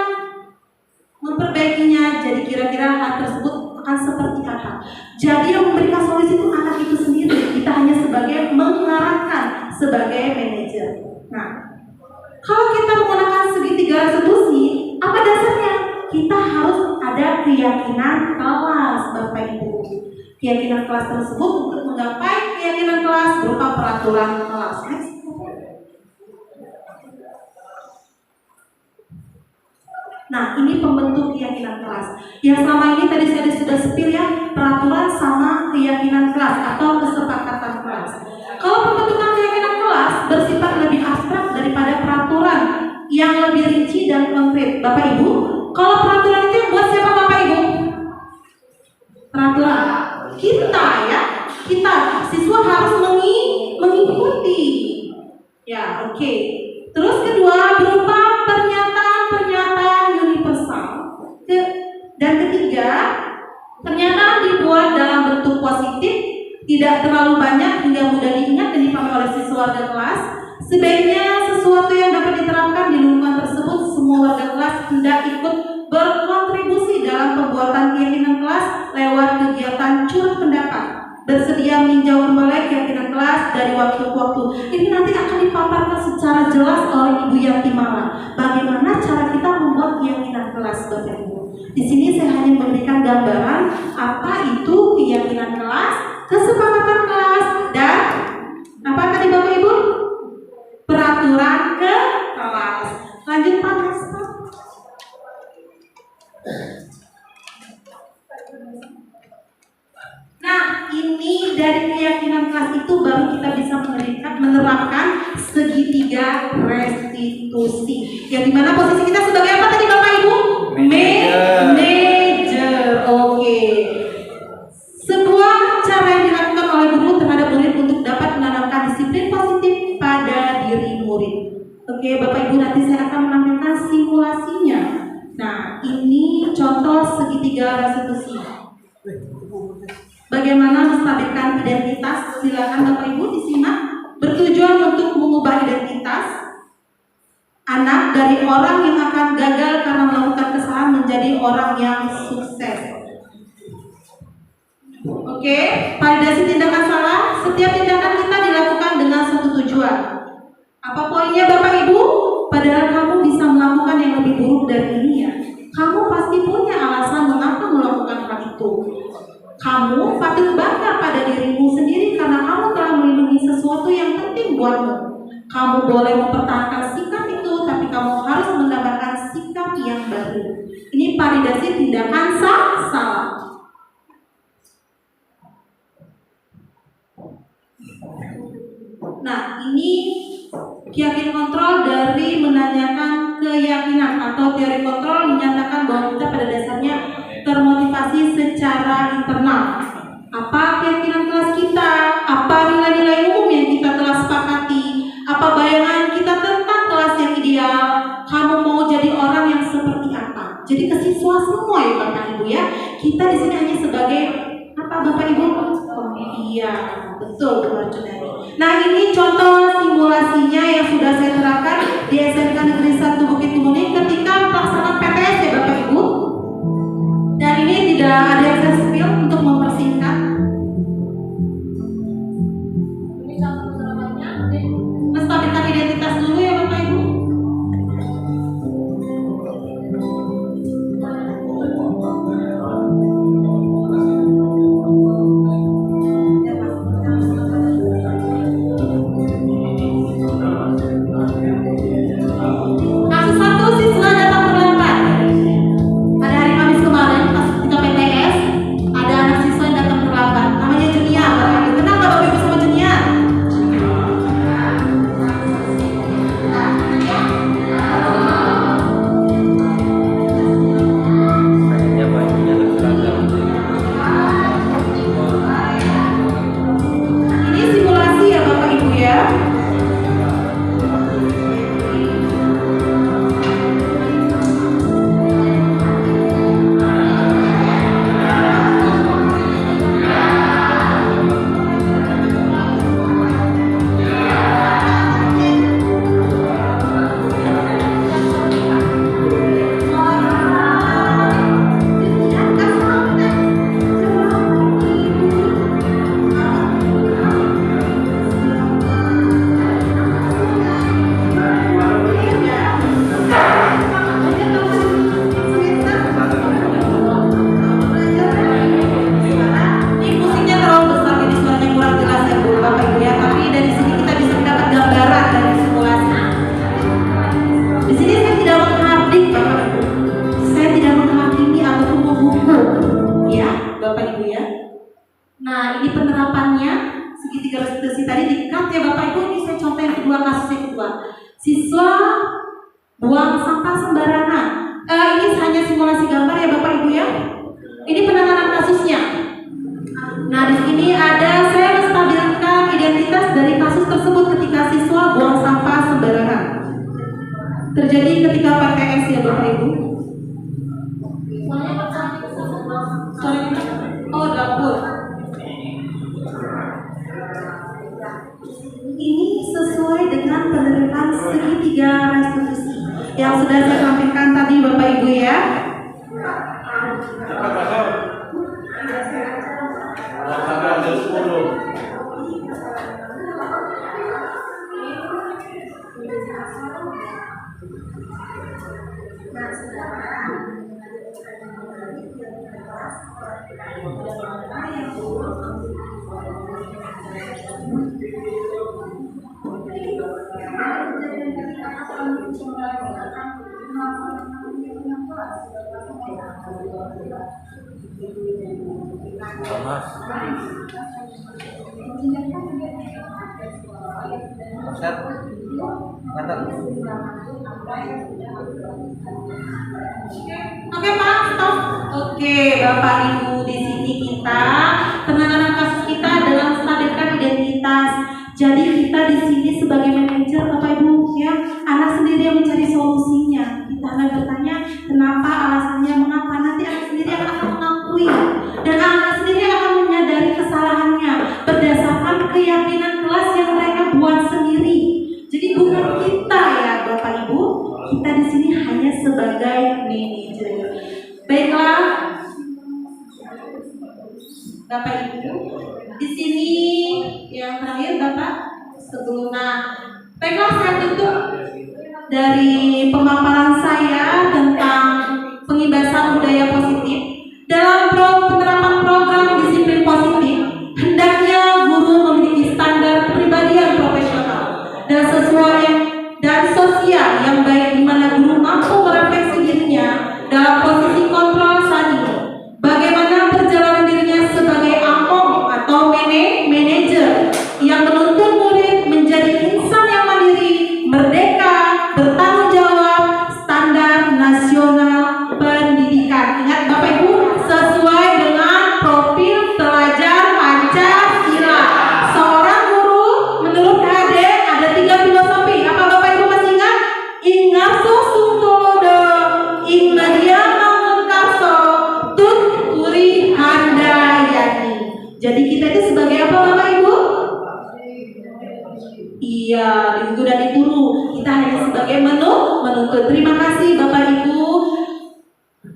memperbaikinya. Jadi kira-kira hal tersebut akan seperti apa? Jadi yang memberikan solusi itu anak itu sendiri. Kita hanya sebagai mengarahkan sebagai manajer. Nah, kalau kita menggunakan segitiga restitusi, apa dasarnya? Kita harus ada keyakinan kelas, Bapak Ibu. Keyakinan kelas tersebut untuk menggapai keyakinan kelas berupa peraturan kelas. Nah, ini pembentuk keyakinan kelas. Yang selama ini tadi saya sudah spill ya, peraturan sama keyakinan kelas atau kesepakatan kelas. Kalau pembentukan keyakinan kelas bersifat lebih abstrak daripada peraturan yang lebih rinci dan konkret. Bapak Ibu, kalau peraturan itu yang buat siapa Bapak Ibu? Peraturan kita ya, kita siswa harus mengikuti. Ya, oke. Terus kedua berupa pernyataan universal. Dan ketiga, pernyataan dibuat dalam bentuk positif, tidak terlalu banyak hingga mudah diingat dan dipahami oleh siswa warga kelas. Sebaiknya sesuatu yang dapat diterapkan di lingkungan tersebut, semua warga kelas hendak ikut berkontribusi dalam pembuatan keyakinan kelas lewat kegiatan curah pendapat. Bersedia meninjau kembali keyakinan kelas dari waktu ke waktu. Ini nanti akan dipaparkan secara jelas oleh Ibu Yanti Mala. Bagaimana cara kita membuat keyakinan kelas, Bapak Ibu. Di sini saya hanya memberikan gambaran apa itu keyakinan kelas, kesepakatan kelas, dan apa tadi Bapak Ibu? Peraturan ke kelas. Lanjut Pak Hasto. Nah, ini dari keyakinan kelas itu baru kita bisa menerapkan segitiga restitusi. Yang dimana posisi kita sebagai apa tadi Bapak Ibu? Manager. Oke. Sebuah cara yang dilakukan oleh guru terhadap murid untuk dapat menanamkan disiplin positif pada diri murid. Oke, Bapak Ibu, nanti saya akan menampilkan simulasinya. Nah, ini contoh segitiga restitusi. Bagaimana menstabilkan identitas? Silakan Bapak Ibu disimak. Bertujuan untuk mengubah identitas anak dari orang yang akan gagal karena melakukan kesalahan menjadi orang yang sukses. Oke, validasi tindakan salah. Setiap tindakan kita dilakukan dengan satu tujuan. Apa poinnya Bapak Ibu? Padahal kamu bisa melakukan yang lebih buruk dari ini ya. Kamu pasti punya alasan mengapa melakukan hal itu. Kamu patut bangga pada dirimu sendiri karena kamu telah melindungi sesuatu yang penting buatmu. Kamu boleh mempertahankan sikap itu, tapi kamu harus mendapatkan sikap yang baru. Ini validasi tindakan salah. Nah, ini keyakinan kontrol dari menanyakan keyakinan atau teori kontrol menyatakan bahwa kita pada dasarnya termotivasi secara internal. Apa keyakinan kelas kita? Apa nilai-nilai umum yang kita telah sepakati? Apa bayangan kita tentang kelas yang ideal? Kamu mau jadi orang yang seperti apa? Jadi ke siswa semua ya Bapak Ibu ya. Kita di sini hanya sebagai apa Bapak Ibu? Oh iya, betul Bu Arjunari. Nah, ini contoh simulasinya yang sudah saya terapkan di SMK Negeri 1 Bukit Kemuning ketika pelaksanaan PTS ya Bapak Ibu. Dan ini tidak ada yang saya spill untuk mempersingkat. Ini contoh penerapannya. Menstabilkan identitas dulu ya Bapak Ibu. Kasus 1, siswa datang terlambat. Pada hari Kamis kemarin, pas ketika PTS, ada anak siswa yang datang terlambat. Namanya Junia. Kenal nggak Bapak Ibu sama Junia? Ini simulasi ya Bapak Ibu ya. Ini musiknya terlalu besar, jadi suaranya kurang jelas ya Bu Bapak Ibu ya. Tapi dari sini kita bisa mendapat gambaran dari simulasi. Di sini saya tidak menghardik Bapak Ibu. Saya tidak menghakimi ataupun menghukum ya Bapak Ibu ya. Nah, ini penerapannya segitiga restitusi tadi di-cut ya Bapak Ibu. Ini saya contoh yang kedua, kasus yang kedua. Siswa buang sampah sembarangan. Ini hanya simulasi gambar ya Bapak Ibu ya. Ini penanganan kasusnya. Nah, di sini ada saya menstabilkan identitas dari kasus tersebut ketika siswa buang sampah sembarangan. Terjadi ketika PTS ya Bapak Ibu. Oh, dapur. Ini sesuai dengan penerapan segitiga restitusi yang sudah saya sampaikan tadi Bapak Ibu ya. Oke Pak, stop. Oke Bapak Ibu, di sini kita penanganan kasus kita adalah menstabilkan identitas. Jadi kita di sini sebagai manajer Bapak Ibu ya, anak sendiri yang mencari solusinya. Kita akan bertanya kenapa, alasannya mengapa, nanti anak sendiri akan mengakui dan anak sendiri akan menyadari kesalahannya berdasarkan keyakinan kelas yang mereka buat sendiri. Jadi bukan kita ya Bapak Ibu, kita di sini hanya sebagai manajer. Baiklah, Bapak Ibu, di sini yang terakhir Bapak sebelum baiklah saya tutup dari pemaparan saya tentang pengibasan budaya positif dalam penerapan program disiplin positif. Hendaknya guru memiliki standar kepribadian profesional dan sesuai dan sosial yang baik, di mana guru mampu merefleksi dirinya dalam posisi kontrol saat ini. Bagaimana perjalanan dirinya sebagai among atau manajer yang menuntun murid menjadi insan yang mandiri, merdeka, bertanggung jawab, standar nasional pendidikan. Ingat Bapak Ibu, sesuai dengan profil pelajar Pancasila. Seorang guru menurut HD ada 3 filosofi. Apa Bapak Ibu masih ingat? Ingarso Suntodo, Ingnadia Mangunkarso, Tut Uri Handayani. Jadi kita itu sebagai apa Bapak Ibu? Iya, ibu dan ibu, kita hanya sebagai menuntut. Terima kasih Bapak Ibu.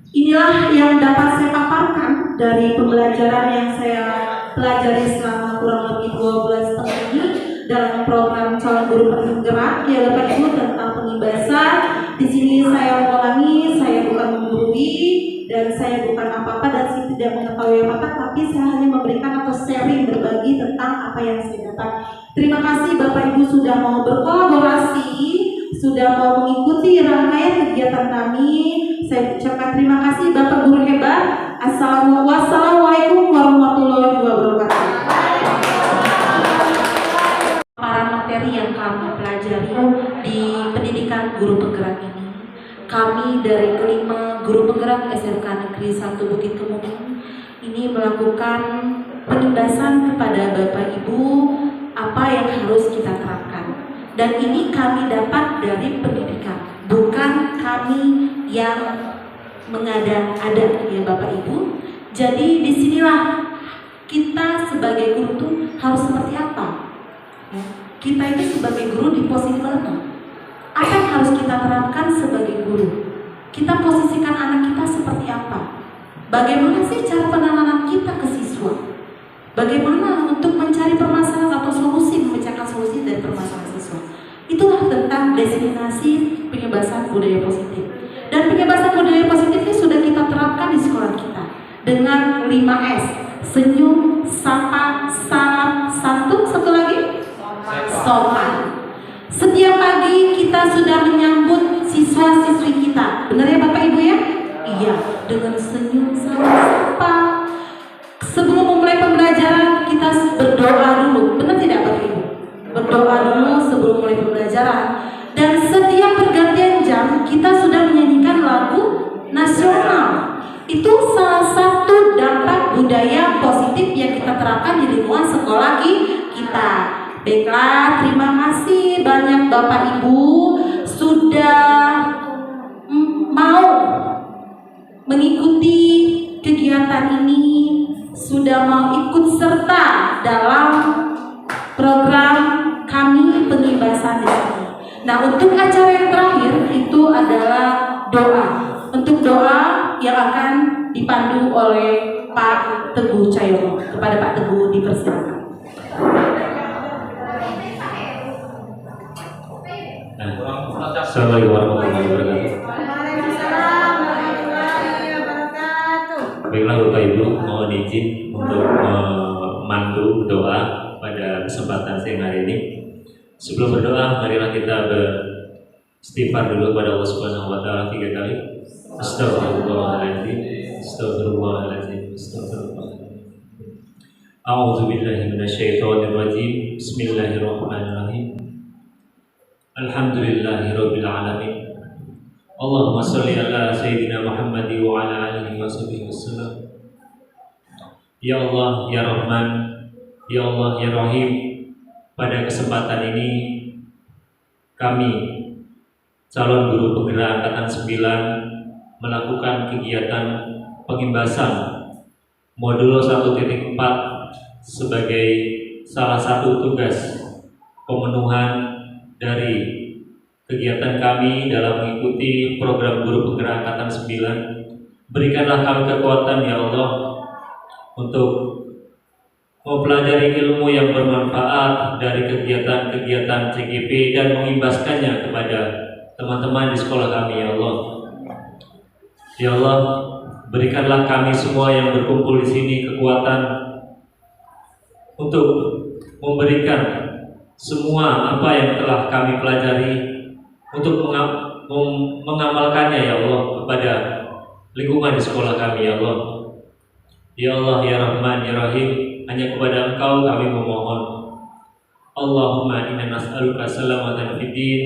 Inilah yang dapat saya paparkan dari pembelajaran yang saya pelajari selama kurang lebih 12 tahun ini dalam program calon guru penggerak ya Bapak Ibu tentang pengibasan. Di sini saya mengulangi, saya bukan menggurui dan saya bukan apa-apa dan saya tidak mengetahui apa-apa, tapi saya hanya memberikan atau sharing berbagi tentang apa yang saya dapat. Terima kasih Bapak Ibu sudah mau berkolaborasi, sudah mau mengikuti rangkaian kegiatan kami. Saya ucapkan terima kasih Bapak Guru hebat. Wassalamualaikum warahmatullahi wabarakatuh. Para materi yang kami pelajari di pendidikan guru penggerak ini, kami dari kelima guru penggerak SMK Negeri 1 Bukit Kemuning ini melakukan penugasan kepada Bapak Ibu apa yang harus kita terapkan. Dan ini kami dapat dari pendidikan, bukan kami yang mengada-ada ya Bapak Ibu. Jadi disinilah kita sebagai guru tuh harus seperti apa? Ya, kita itu sebagai guru di posisi mana? Apa yang harus kita terapkan sebagai guru? Kita posisikan anak kita seperti apa? Bagaimana sih cara penanganan kita ke siswa? Bagaimana untuk mencari permasalahan atau solusi, memecahkan solusi dari permasalahan siswa? Itulah tentang desiminasi penyebaran budaya positif. Dan penyebaran budaya positif ini sudah kita terapkan di sekolah kita dengan 5S: senyum, sapa, salam, santun, satu lagi sopan. Setiap pagi kita sudah menyambut siswa-siswi kita, benar ya Bapak Ibu ya? Iya, dengan senyum, salam, sapa. Sebelum memulai pembelajaran kita berdoa dulu, benar tidak Bapak Ibu? Berdoa dulu sebelum mulai pembelajaran. Dan setiap pergantian jam kita sudah menyanyikan lagu nasional. Itu salah satu dampak budaya positif yang kita terapkan di lingkungan sekolah kita. Baiklah, terima kasih banyak Bapak Ibu sudah mau mengikuti kegiatan ini, sudah mau ikut serta dalam program kami pengibasan di sini. Nah, untuk acara yang terakhir itu adalah doa. Untuk doa yang akan dipandu oleh Pak Teguh Cahyono. Kepada Pak Teguh dipersilakan. Assalamualaikum warahmatullahi wabarakatuh. Waalaikumsalam warahmatullahi wabarakatuh. Baiklah Bapak Ibu, mohon izin untuk memandu doa pada kesempatan siang hari ini. Sebelum berdoa, marilah kita beristighfar dulu kepada Allah Subhanahu wa taala 3 kali. Astagfirullahaladzim, astagfirullahaladzim, astagfirullahaladzim. A'udzu billahi minasyaitonir rajim. Bismillahirrahmanirrahim. Alhamdulillahirabbil alamin. Allahumma shalli ala sayyidina Muhammad wa ala alihi washabihi wasallam. Ya Allah, ya Rahman, ya Allah, ya Rahim. Pada kesempatan ini kami calon guru penggerak angkatan 9 melakukan kegiatan pengimbasan modul 1.4 sebagai salah satu tugas pemenuhan dari kegiatan kami dalam mengikuti program guru penggerak angkatan 9. Berikanlah kami kekuatan ya Allah untuk mempelajari ilmu yang bermanfaat dari kegiatan-kegiatan CGP dan mengimbaskannya kepada teman-teman di sekolah kami ya Allah. Ya Allah, berikanlah kami semua yang berkumpul di sini kekuatan untuk memberikan semua apa yang telah kami pelajari untuk mengamalkannya ya Allah kepada lingkungan di sekolah kami ya Allah. Ya Allah, ya Rahman, ya Rahim, hanya kepada Engkau kami memohon. Allahumma inna nas'aluka salamatan fid din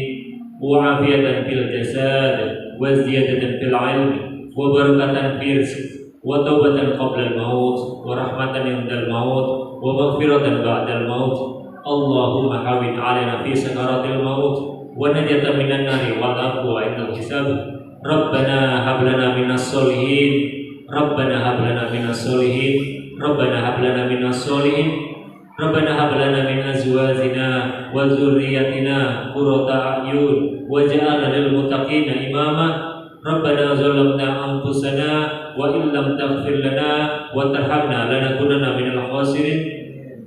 wa afiyatan fil jasad wa ziyadatan fil ilmi wa barakatan fil rizq wa taubatan qabla al-maut wa rahmatan indal maut wa maghfiratan ba'dal maut. Allahumma hawin 'alaina fi sakaratil maut wa najatan minan nari wa afwa 'indal hisab. Rabbana hab lana minas solihin, Rabbana hab lana minas solihin, Rabbana hab lana minas solihin, Rabbana hab lana min azwajina wa dzurriyyatina qurrata a'yun waj'alna lil muttaqina imama. Rabbana zalamna anfusana wa illam taghfir lana wa tarhamna lanakunanna minal khasirin.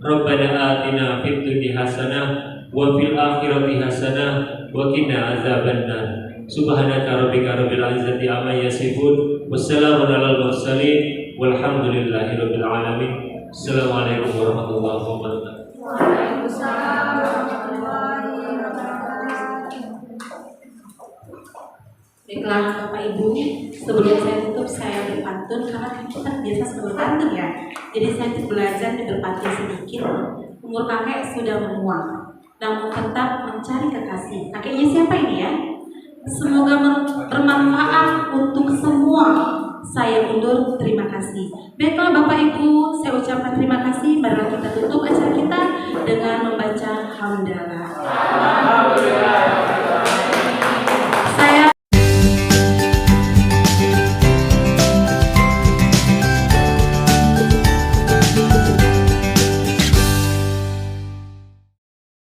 Rabbana atina fid dunya hasanah wa fil akhirati hasanah wa qina azabannar. Subhanaka rabbika rabbil izzati amma yasifun, wassalamun alal mursalin, walhamdulillahi rabbil alamin. Assalamualaikum warahmatullahi wabarakatuh. Waalaikumsalam warahmatullahi wabarakatuh. Baiklah Bapak Ibu, sebelum saya tutup saya berpantun karena kita biasa suka berpantun ya. Jadi saya belajar berpantun sedikit. Umur kakek sudah menua, namun tetap mencari kekasih. Kakeknya siapa ini ya? Semoga bermanfaat untuk semua. Saya undur, terima kasih. Baiklah Bapak Ibu,